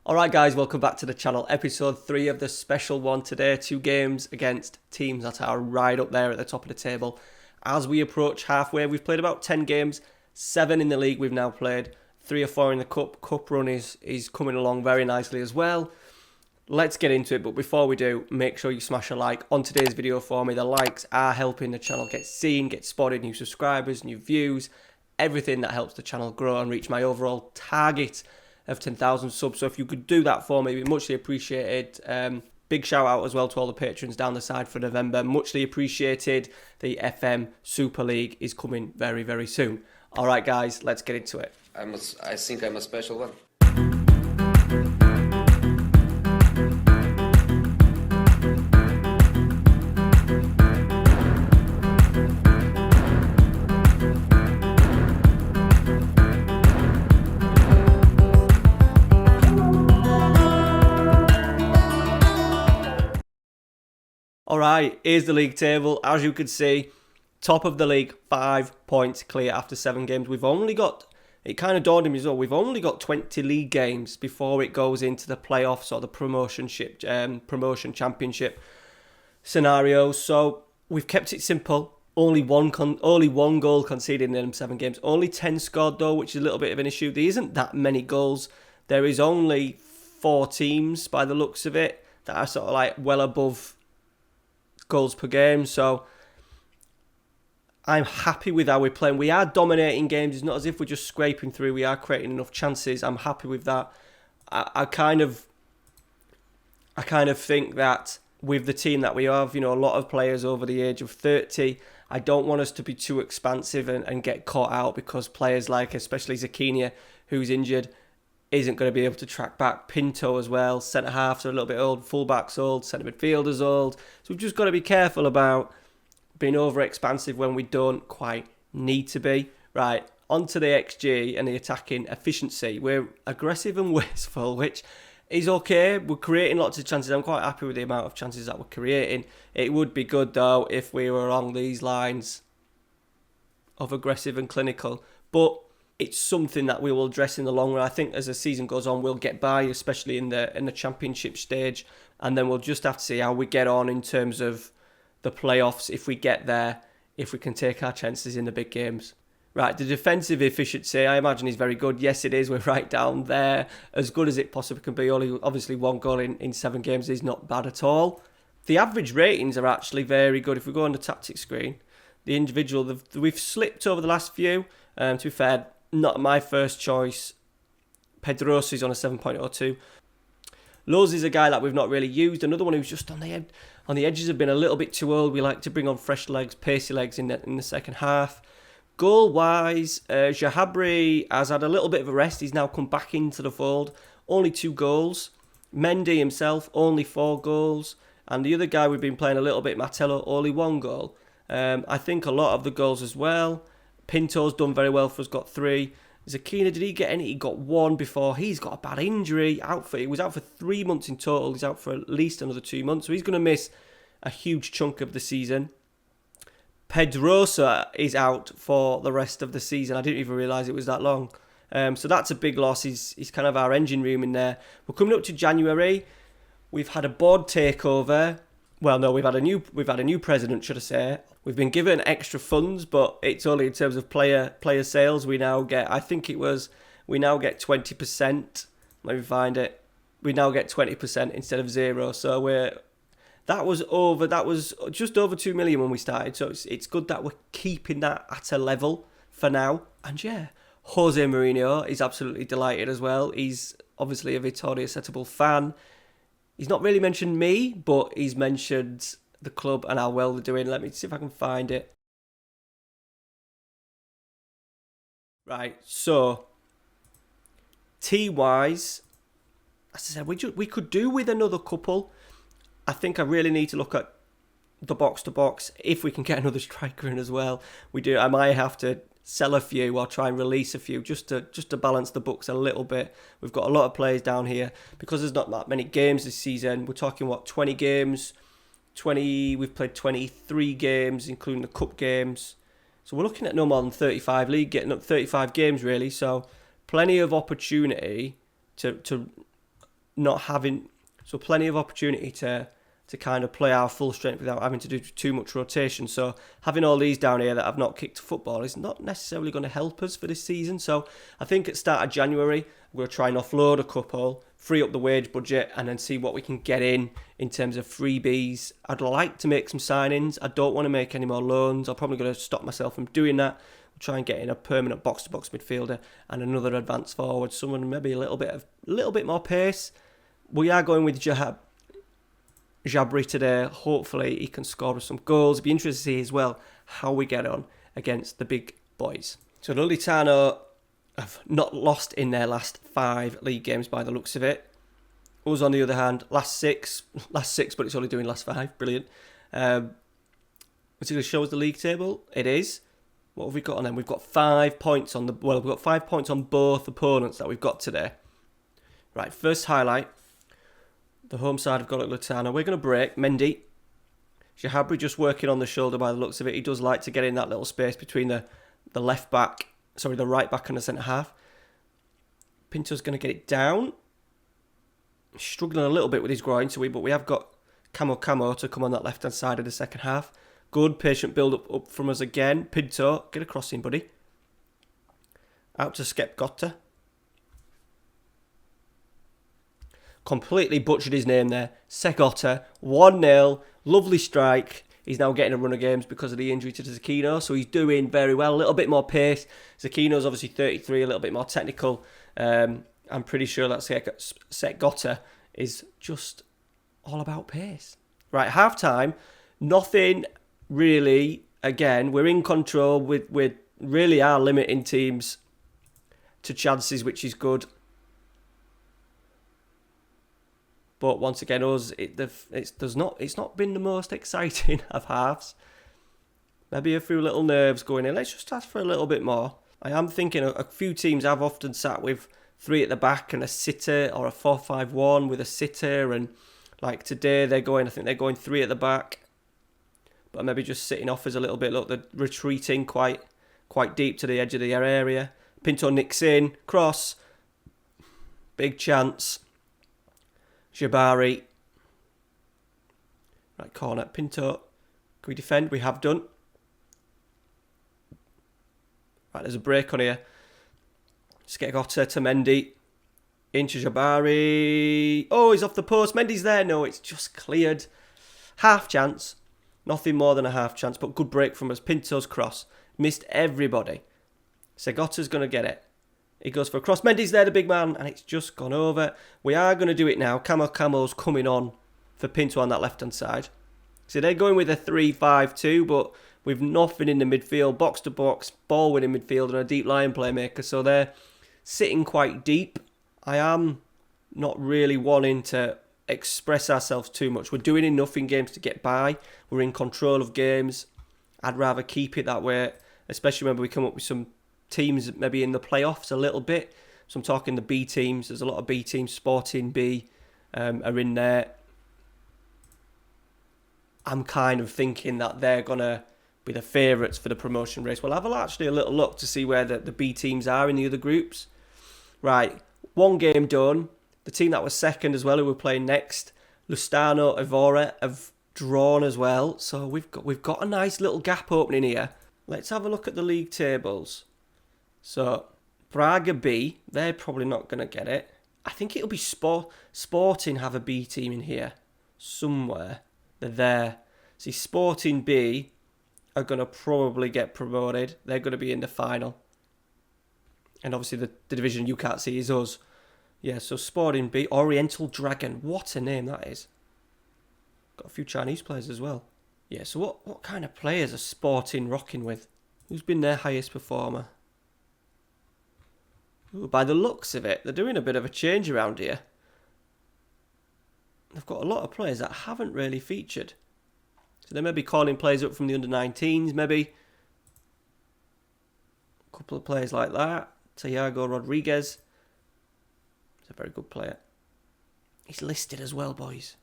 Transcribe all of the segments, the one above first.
Alright guys, welcome back to the channel. Episode 3 of the special one today. 2 games against teams that are right up there at the top of the table. As we approach halfway, we've played about 10 games. 7 in the league we've now played. 3 or 4 in the cup. Cup run is coming along very nicely as well. Let's get into it, but before we do, make sure you smash a like on today's video for me. The likes are helping the channel get seen, get spotted, new subscribers, new views. Everything that helps the channel grow and reach my overall target of 10,000 subs. So if you could do that for me, it'd be muchly appreciated. Big shout out as well to all the patrons down the side for November. Muchly appreciated. The FM Super League is coming very, very soon. All right, guys, let's get into it. I think I'm a special one. Alright, here's the league table. As you can see, top of the league, 5 points clear after 7 games. We've only got, it kind of dawned on me as well, we've only got 20 league games before it goes into the playoffs or the promotion championship scenarios. So we've kept it simple. Only one goal conceded in them 7 games. Only 10 scored though, which is a little bit of an issue. There isn't that many goals. There is only 4 teams by the looks of it that are sort of like well above goals per game, so I'm happy with how we're playing. We are dominating games. It's not as if we're just scraping through. We are creating enough chances. I'm happy with that. I kind of think that with the team that we have, you know, a lot of players over the age of 30, I don't want us to be too expansive and get caught out because players like, especially Zakinia, who's injured, isn't going to be able to track back. Pinto as well, centre-halves are a little bit old, full-backs old, centre-midfielders old. So we've just got to be careful about being over-expansive when we don't quite need to be. Right, onto the XG and the attacking efficiency. We're aggressive and wasteful, which is okay. We're creating lots of chances. I'm quite happy with the amount of chances that we're creating. It would be good, though, if we were along these lines of aggressive and clinical. But it's something that we will address in the long run. I think as the season goes on, we'll get by, especially in the championship stage, and then we'll just have to see how we get on in terms of the playoffs, if we get there, if we can take our chances in the big games. Right, the defensive efficiency, I imagine, is very good. Yes, it is. We're right down there, as good as it possibly can be. Only obviously 1 goal in 7 games is not bad at all. The average ratings are actually very good. If we go on the tactics screen, the individual, we've slipped over the last few. To be fair, not my first choice. Pedrosi's on a 7.02. Lowe's is a guy that we've not really used. Another one who's just on the edges, have been a little bit too old. We like to bring on fresh legs, pacey legs in the second half. Goal-wise, Jahabri has had a little bit of a rest. He's now come back into the fold. Only 2 goals. Mendy himself, only 4 goals. And the other guy we've been playing a little bit, Martello, only 1 goal. I think a lot of the goals as well. Pinto's done very well for us, got 3. Zakina, did he get any? He got 1 before. He's got a bad injury. He was out for 3 months in total. He's out for at least another 2 months. So he's going to miss a huge chunk of the season. Pedrosa is out for the rest of the season. I didn't even realise it was that long. So that's a big loss. He's kind of our engine room in there. We're coming up to January. We've had a board takeover. Well, no, we've had a new president, should I say. We've been given extra funds, but it's only in terms of player sales. We now get, we now get 20%. Let me find it. We now get 20% instead of 0. So that was just over 2 million when we started. So it's good that we're keeping that at a level for now. And yeah, Jose Mourinho is absolutely delighted as well. He's obviously a Vitória Setúbal fan. He's not really mentioned me, but he's mentioned the club and how well they're doing. Let me see if I can find it. Right, so T-wise, as I said, we could do with another couple. I think I really need to look at the box-to-box. If we can get another striker in as well, I might have to sell a few or try and release a few just to balance the books a little bit. We've got a lot of players down here because there's not that many games this season. We're talking 20 games. We've played 23 games, including the cup games. So we're looking at no more than 35 league, getting up 35 games really. So plenty of opportunity to not having so plenty of opportunity to kind of play our full strength without having to do too much rotation. So having all these down here that have not kicked football is not necessarily going to help us for this season. So I think at start of January, we'll try and offload a couple, free up the wage budget, and then see what we can get in terms of freebies. I'd like to make some signings. I don't want to make any more loans. I'm probably going to stop myself from doing that. We'll try and get in a permanent box-to-box midfielder and another advanced forward, someone maybe a little bit more pace. We are going with Jabri today. Hopefully he can score us some goals. It'd be interesting to see as well how we get on against the big boys. So Lulitano have not lost in their last 5 league games by the looks of it. Us on the other hand, last six, but it's only doing last 5. Brilliant. Is it going to show us the league table? It is. What have we got on them? We've got 5 points on we've got 5 points on both opponents that we've got today. Right, first highlight. The home side have got Lutano. We're going to break. Mendy. Shahabri just working on the shoulder by the looks of it. He does like to get in that little space between the right back and the centre half. Pinto's going to get it down. Struggling a little bit with his groin, but we have got Camo to come on that left-hand side of the second half. Good, patient build up from us again. Pinto, get a crossing, buddy. Out to Skep Gotta. Completely butchered his name there. Segotta, 1-0, lovely strike. He's now getting a run of games because of the injury to Zucchino, so he's doing very well. A little bit more pace. Zucchino's obviously 33, a little bit more technical. I'm pretty sure that Segotta is just all about pace. Right, half-time, nothing really. Again, we're in control. We really are limiting teams to chances, which is good. But once again, it's not been the most exciting of halves. Maybe a few little nerves going in. Let's just ask for a little bit more. I am thinking a few teams have often sat with 3 at the back and a sitter, or a 4-5-1 with a sitter. And like today, I think they're going 3 at the back. But maybe just sitting off as a little bit. Look, they're retreating quite deep to the edge of the area. Pinto nicks in. Cross. Big chance. Jabari. Right, corner. Pinto. Can we defend? We have done. Right, there's a break on here. Skegotta to Mendy. Into Jabari. Oh, he's off the post. Mendy's there. No, it's just cleared. Half chance. Nothing more than a half chance, but good break from us. Pinto's cross. Missed everybody. Segotta's going to get it. He goes for a cross. Mendy's there, the big man, and it's just gone over. We are going to do it now. Camo's coming on for Pinto on that left-hand side. So they're going with a 3-5-2, but with nothing in the midfield, box-to-box, ball-winning midfield, and a deep line playmaker. So they're sitting quite deep. I am not really wanting to express ourselves too much. We're doing enough in games to get by. We're in control of games. I'd rather keep it that way, especially when we come up with some teams maybe in the playoffs a little bit. So I'm talking the B teams. There's a lot of B teams. Sporting B are in there. I'm kind of thinking that they're going to be the favourites for the promotion race. We'll have actually a little look to see where the B teams are in the other groups. Right, 1 game done. The team that was second as well, who we're playing next, Lustano, Evora, have drawn as well. So we've got a nice little gap opening here. Let's have a look at the league tables. So, Braga B, they're probably not going to get it. I think it'll be Sporting have a B team in here somewhere. They're there. See, Sporting B are going to probably get promoted. They're going to be in the final. And obviously the division you can't see is us. Yeah, so Sporting B, Oriental Dragon. What a name that is. Got a few Chinese players as well. Yeah, so what kind of players are Sporting rocking with? Who's been their highest performer? Ooh, by the looks of it, they're doing a bit of a change around here. They've got a lot of players that haven't really featured. So they may be calling players up from the under-19s, maybe. A couple of players like that. Thiago Rodriguez. He's a very good player. He's listed as well, boys.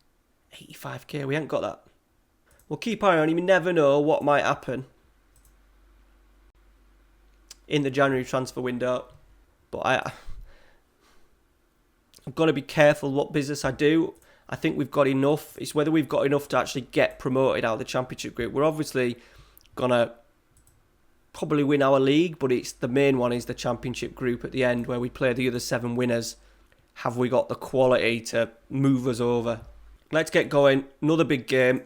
85k, we ain't got that. We'll keep eye on him. You never know what might happen in the January transfer window. But I've got to be careful what business I do. I think we've got enough. It's whether we've got enough to actually get promoted out of the Championship group. We're obviously going to probably win our league, but it's the main one is the Championship group at the end where we play the other 7 winners. Have we got the quality to move us over? Let's get going. Another big game.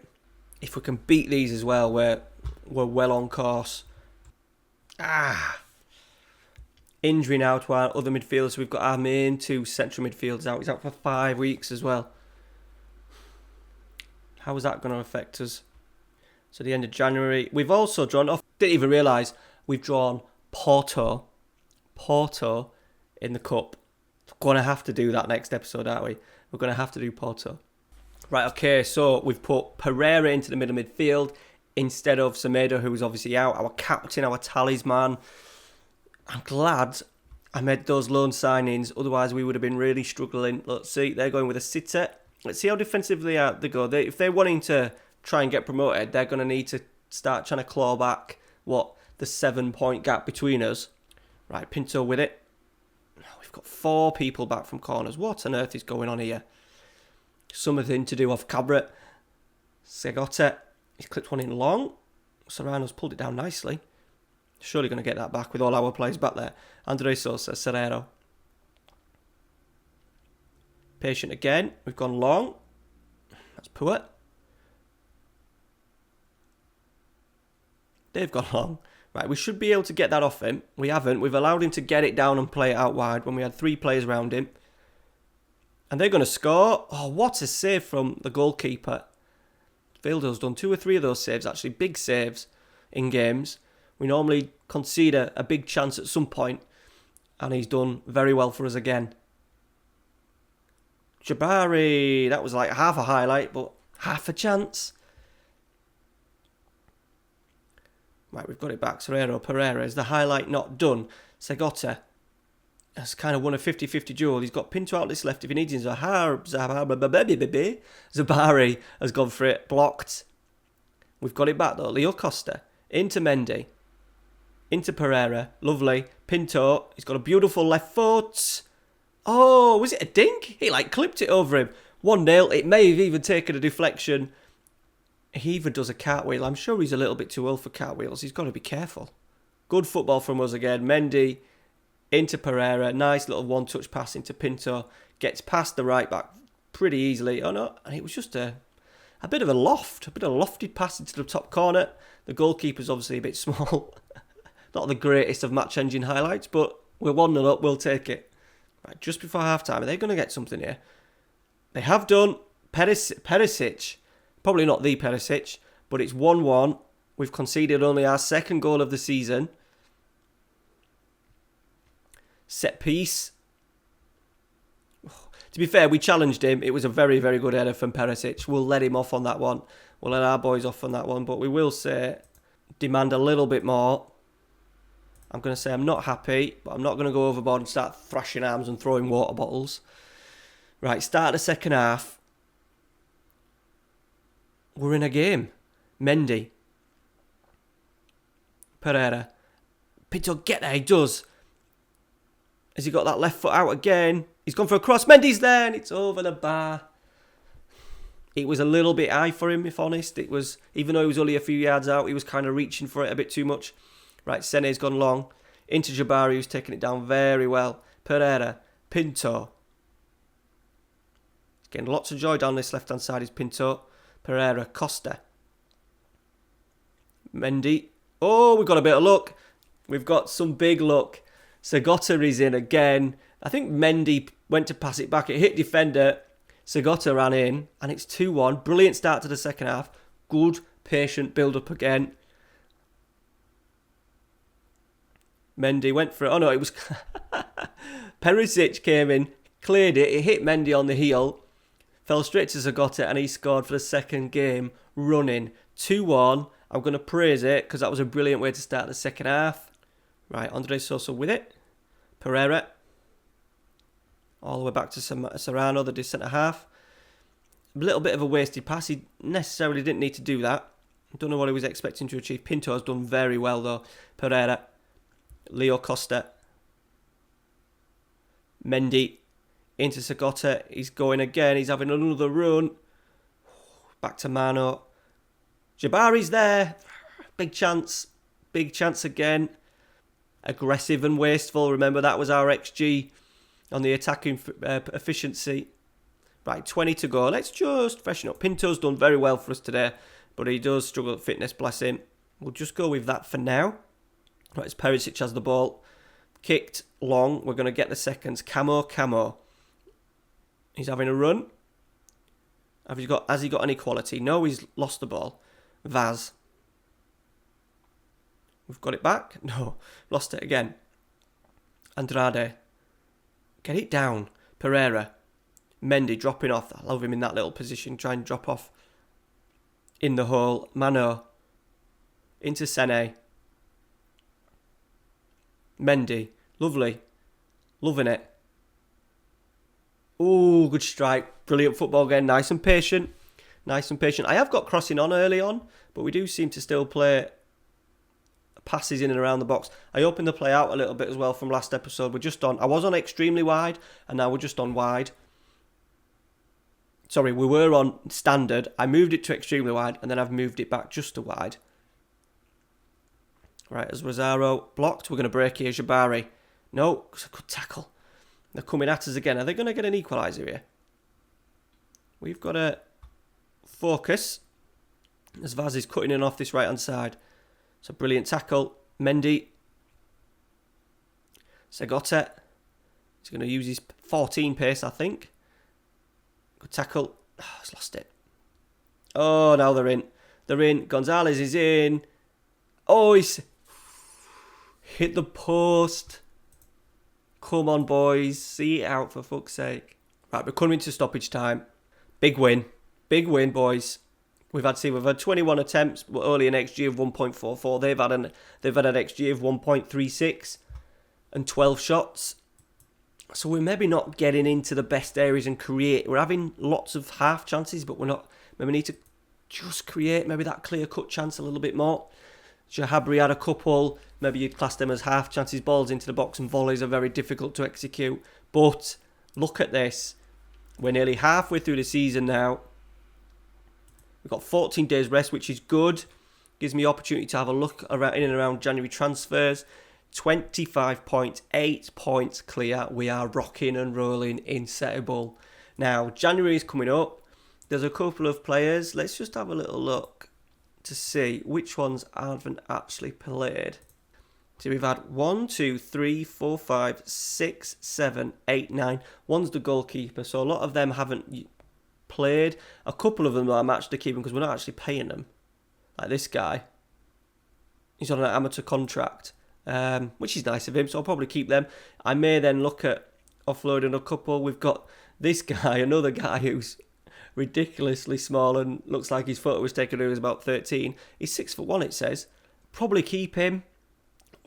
If we can beat these as well, we're well on course. Injury now to our other midfielders. We've got our main 2 central midfielders out. He's out for 5 weeks as well. How is that going to affect us? So the end of January. We've also drawn off. Didn't even realise we've drawn Porto in the cup. We're going to have to do that next episode, aren't we? We're going to have to do Porto. Right, okay, so we've put Pereira into the middle midfield instead of Semedo, who was obviously out. Our captain, our talisman. I'm glad I made those loan signings. Otherwise, we would have been really struggling. Let's see, they're going with a sitter. Let's see how defensively they go. If they're wanting to try and get promoted, they're going to need to start trying to claw back the 7-point gap between us. Right, Pinto with it. We've got 4 people back from corners. What on earth is going on here? Something to do off Cabret. Segotta. He's clipped one in long. Serrano's pulled it down nicely. Surely going to get that back with all our players back there. Andre Sosa, Serrero. Patient again. We've gone long. That's poor. They've gone long. Right, we should be able to get that off him. We haven't. We've allowed him to get it down and play it out wide when we had 3 players around him. And they're going to score. Oh, what a save from the goalkeeper. Vildo's done 2 or 3 of those saves, actually. Big saves in games. We normally concede a big chance at some point. And he's done very well for us again. Jabari. That was like half a highlight, but half a chance. Right, we've got it back. Serrero, Pereira. Is the highlight not done? Segotta has kind of won a 50-50 duel. He's got Pinto out this left if he needs him. Zabari has gone for it. Blocked. We've got it back though. Leo Costa. Into Mendy. Into Pereira. Lovely. Pinto. He's got a beautiful left foot. Oh, was it a dink? He clipped it over him. 1-0. It may have even taken a deflection. He even does a cartwheel. I'm sure he's a little bit too old for cartwheels. He's got to be careful. Good football from us again. Mendy into Pereira. Nice little one-touch pass into Pinto. Gets past the right back pretty easily. Oh no, and it was just a bit of a lofted pass into the top corner. The goalkeeper's obviously a bit small. Not the greatest of match engine highlights, but we're 1-0 up. We'll take it. Right, just before half-time, are they going to get something here? They have done. Perisic. Probably not the Perisic, but it's 1-1. We've conceded only our 2nd goal of the season. Set piece. To be fair, we challenged him. It was a very, very good header from Perisic. We'll let him off on that one. We'll let our boys off on that one, but we will say demand a little bit more. I'm going to say I'm not happy, but I'm not going to go overboard and start thrashing arms and throwing water bottles. Right, start the second half. We're in a game. Mendy. Pereira. Pinto, get there. He does. Has he got that left foot out again? He's gone for a cross. Mendy's there and it's over the bar. It was a little bit high for him, if honest. It was, even though he was only a few yards out, he was kind of reaching for it a bit too much. Right, Sene's gone long. Into Jabari, who's taken it down very well. Pereira. Pinto. Getting lots of joy down this left-hand side is Pinto. Pereira. Costa. Mendy. Oh, we've got a bit of luck. We've got some big luck. Segotta is in again. I think Mendy went to pass it back. It hit defender. Segotta ran in. And it's 2-1. Brilliant start to the second half. Good, patient build-up again. Mendy went for it. Oh no, it was... Perisic came in, cleared it. It hit Mendy on the heel. Fell straight to Segotta and he scored for the second game running. 2-1. I'm going to praise it because that was a brilliant way to start the second half. Right, Andre Sosa with it. Pereira. All the way back to Serrano, the centre half. A little bit of a wasted pass. He necessarily didn't need to do that. I don't know what he was expecting to achieve. Pinto has done very well though. Pereira. Leo Costa. Mendy. Into Segota. He's going again. He's having another run. Back to Mano. Jabari's there. Big chance. Big chance again. Aggressive and wasteful. Remember, that was our XG on the attacking efficiency. Right, 20 to go. Let's just freshen up. Pinto's done very well for us today, but he does struggle at fitness, bless him. We'll just go with that for now. Right, it's Perisic has the ball. Kicked long. We're going to get the seconds. Camo. He's having a run. Has he got any quality? No, he's lost the ball. Vaz. We've got it back. No, lost it again. Andrade. Get it down. Pereira. Mendy dropping off. I love him in that little position. Try and drop off in the hole. Mano. Into Sene. Mendy. Lovely. Loving it. Ooh, good strike. Brilliant football again. Nice and patient. I have got crossing on early on, but we do seem to still play passes in and around the box. I opened the play out a little bit as well from last episode. I was on extremely wide, and now we're just on wide. Sorry, we were on standard. I moved it to extremely wide, and then I've moved it back just to wide. Right, as Rosario blocked, we're going to break here. Jabari. No, it's a good tackle. They're coming at us again. Are they going to get an equaliser here? We've got to focus as Vaz is cutting in off this right-hand side. It's a brilliant tackle. Mendy. Segota. He's going to use his 14 pace, I think. Good tackle. Oh, he's lost it. Oh, now they're in. Gonzalez is in. Oh, he's hit the post. Come on, boys. See it out, for fuck's sake. Right, we're coming to stoppage time. Big win, boys. We've had 21 attempts, but only an XG of 1.44. They've had an XG of 1.36 and 12 shots. So we're maybe not getting into the best areas and create. We're having lots of half chances, but we're not. Maybe we need to just create maybe that clear-cut chance a little bit more. Jahabri had a couple. Maybe you'd class them as half chances. Balls into the box and volleys are very difficult to execute. But look at this. We're nearly halfway through the season now. We've got 14 days rest, which is good. Gives me opportunity to have a look around in and around January transfers. 25.8 points clear. We are rocking and rolling in Settable. Now, January is coming up. There's a couple of players. Let's just have a little look to see which ones haven't actually played. So we've had 1, 2, 3, 4, 5, 6, 7, 8, 9. One's the goalkeeper, so a lot of them haven't played. A couple of them I'm actually keeping because we're not actually paying them. Like this guy. He's on an amateur contract, which is nice of him, so I'll probably keep them. I may then look at offloading a couple. We've got this guy, another guy who's ridiculously small and looks like his photo was taken when he was about 13. He's 6'1", it says. Probably keep him.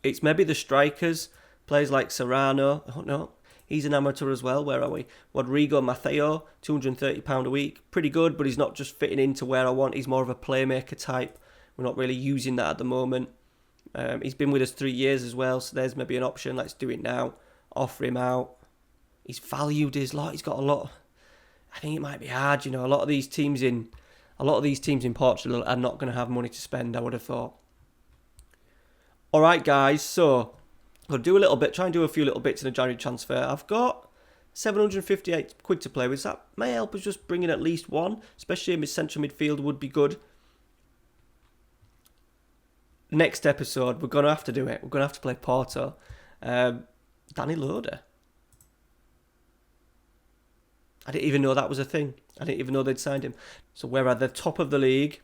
It's maybe the strikers, players like Serrano. I don't know. He's an amateur as well. Where are we? Rodrigo Matteo, £230 a week. Pretty good, but he's not just fitting into where I want. He's more of a playmaker type. We're not really using that at the moment. He's been with us 3 years as well, so there's maybe an option. Let's do it now. Offer him out. He's valued his lot. He's got a lot. I think it might be hard, you know. A lot of these teams in Portugal are not going to have money to spend, I would have thought. All right, guys. So I'll do a little bit. Try and do a few little bits in a January transfer. I've got 758 quid to play with. That may help us just bring in at least one, especially in central midfield would be good. Next episode, we're going to have to do it. We're going to have to play Porto. Danny Loader. I didn't even know that was a thing. I didn't even know they'd signed him. So we're at the top of the league.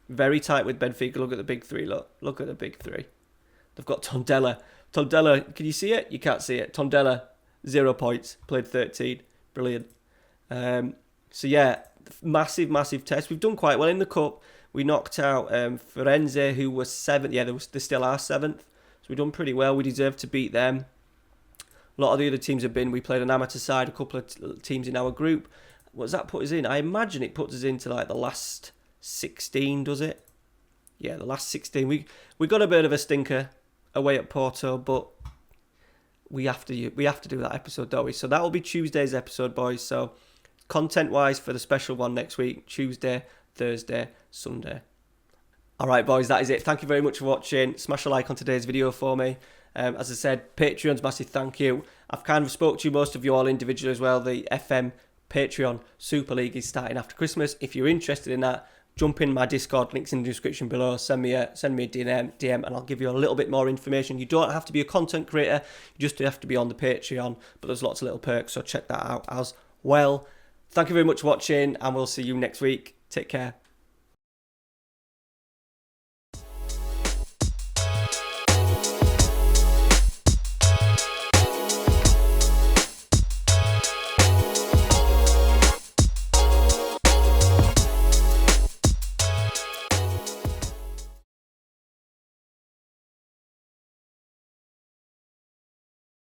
Very tight with Benfica. Look at the big three. Look at the big three. They've got Tondela. Tondela, can you see it? You can't see it. Tondela, 0 points. Played 13. Brilliant. So yeah, massive test. We've done quite well in the cup. We knocked out Firenze, who was 7th. Yeah, they still are 7th. So we've done pretty well. We deserve to beat them. A lot of the other teams have been. We played an amateur side, a couple of teams in our group. What does that put us in? I imagine it puts us into like the last 16, does it? Yeah, the last 16. We got a bit of a stinker away at Porto, but we have to do that episode, don't we? So that will be Tuesday's episode, boys. So content-wise for the special one next week, Tuesday, Thursday, Sunday. All right, boys, that is it. Thank you very much for watching. Smash a like on today's video for me. As I said, Patreon's massive thank you. I've kind of spoke to you, most of you all individually as well. The FM Patreon Super League is starting after Christmas. If you're interested in that, jump in my Discord, links in the description below. Send me a DM, and I'll give you a little bit more information. You don't have to be a content creator, you just have to be on the Patreon, but there's lots of little perks, so check that out as well. Thank you very much for watching, and we'll see you next week. Take care.